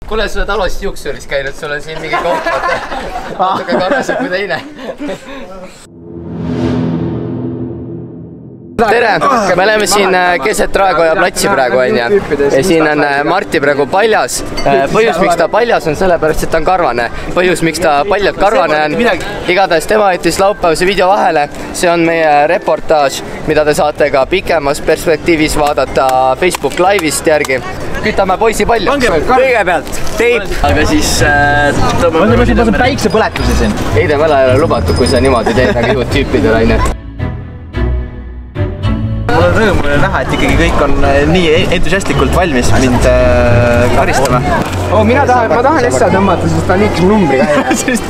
Kuule, sa oled alusid juuksuris käinud, sul on siin mingi koht, natuke karvasem kui teine. Tere! Me oleme siin keset Raekoja platsi praegu, on ju. Ja siin on Marti praegu paljas. Põhjus, miks ta paljas on sellepärast, et ta on karvane. Põhjus, miks ta paljalt karvane on. Igatahes tema jättis laupäevase video vahele. See on meie reportaaž, mida te saate ka pikemas perspektiivis vaadata Facebook Live'ist järgi. Kütame poisi palju. Kõigepealt teip. Aga siis tõmbame päiksepõletuse siin. Heidemõle ei ole lubatud, kui sa niimoodi teed nagu juhud tüüpidele, on ju. Mul on rõõm näha, et ikkagi kõik on nii entusiastlikult valmis mind karistama. Ma tahan Essa tõmmata, sest ta on liiks numbri käia.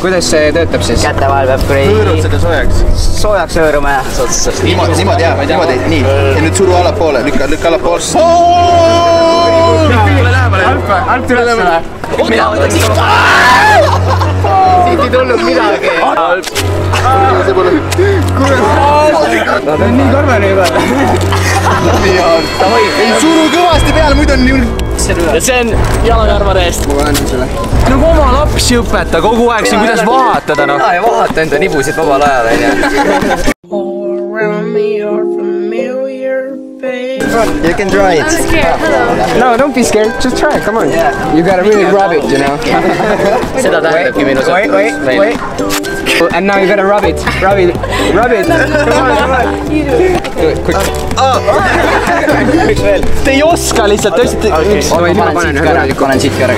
Kuidas see töötab siis? Käte vahel peab hõõrud seda soojaks. Soojaks hõõruma ja niimoodi jah, niimoodi, nii. Ja nüüd suru allapoole, lükka allapoole. Alt ülesele. Mina võtan siit. Siit ei tulnud midagi. Nad on nii karvane juba. Ei suru kõvasti peale, muidu on nii... Ja see on jalakarvade eest. Ma annan selle. Nagu oma lapsi õpeta kogu aeg siin, kuidas vahatada, noh. Ja vahata enda nibusid vabal ajal, on ju. You can try it. I'm scared. No, don't be scared. Just try it. Come on. You gotta really rub it, you know. Seda tähendabki minu sõpus. Wait. And now you gotta rub it. Rub it. Come on. Do it, quick. Te ei oska lihtsalt, tõesti. Ma panen siit ka ära.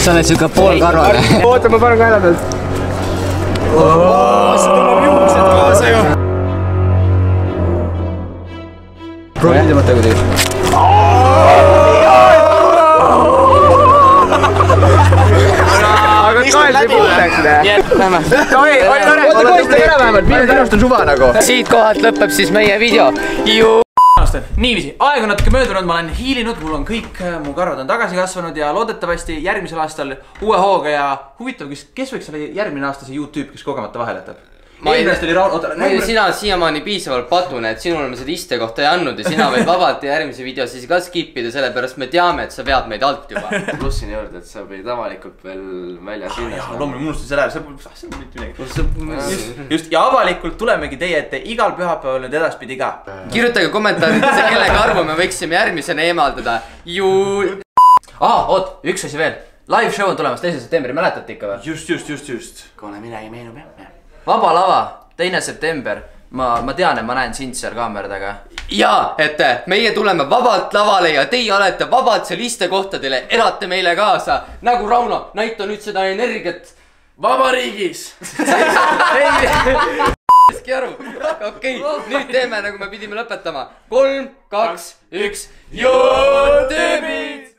Sa oled siuke poolkarvane. Oota, ma panen kaela pealt. See tuleb juuksed kaasa ju. Proovi tõmmata kuidagi. Aga kael see puhtaks, näe. Lähme. Oli tore. Siit kohalt lõpeb siis meie video. Niiviisi, aeg on natuke möödunud, ma olen hiilinud, mul on kõik, mu karvad on tagasi kasvanud ja loodetavasti järgmisel aastal uue hooga ja huvitav, kes võiks olla järgmine aasta see YouTube, kes kogemata vahel jätab? Ma ei sina siiamaani piisavalt patune, et sinul me seda istekohta ei andnud ja sina võid vabalt järgmise video siis ka skipida, sellepärast me teame, et sa vead meid alt juba. Plussin juurde, et sa võid avalikult veel väljas linnas. Loomulikult unustasin selle ära, see on mitte midagi. Just, ja avalikult tulemegi teie ette igal pühapäeval nüüd edaspidi ka. Kirjutage kommentaaridesse, kelle karvu me võiksime järgmisena eemaldada. Oot, üks asi veel. Live show on tulemas 2. septembri, mäletate ikka või? Just. Kone midagi meenub jah. Vaba lava, 2. september. Ma tean, et ma näen sind seal kaameradega. Ja, et meie tuleme vabalt lavale ja teie olete vabalt seal istekohtadele, elate meile kaasa. Nagu Rauno, näita nüüd seda energiat. Vabariigis! Aru. Okei, nüüd teeme nagu me pidime lõpetama. 3, 2, 1. YouTube'id!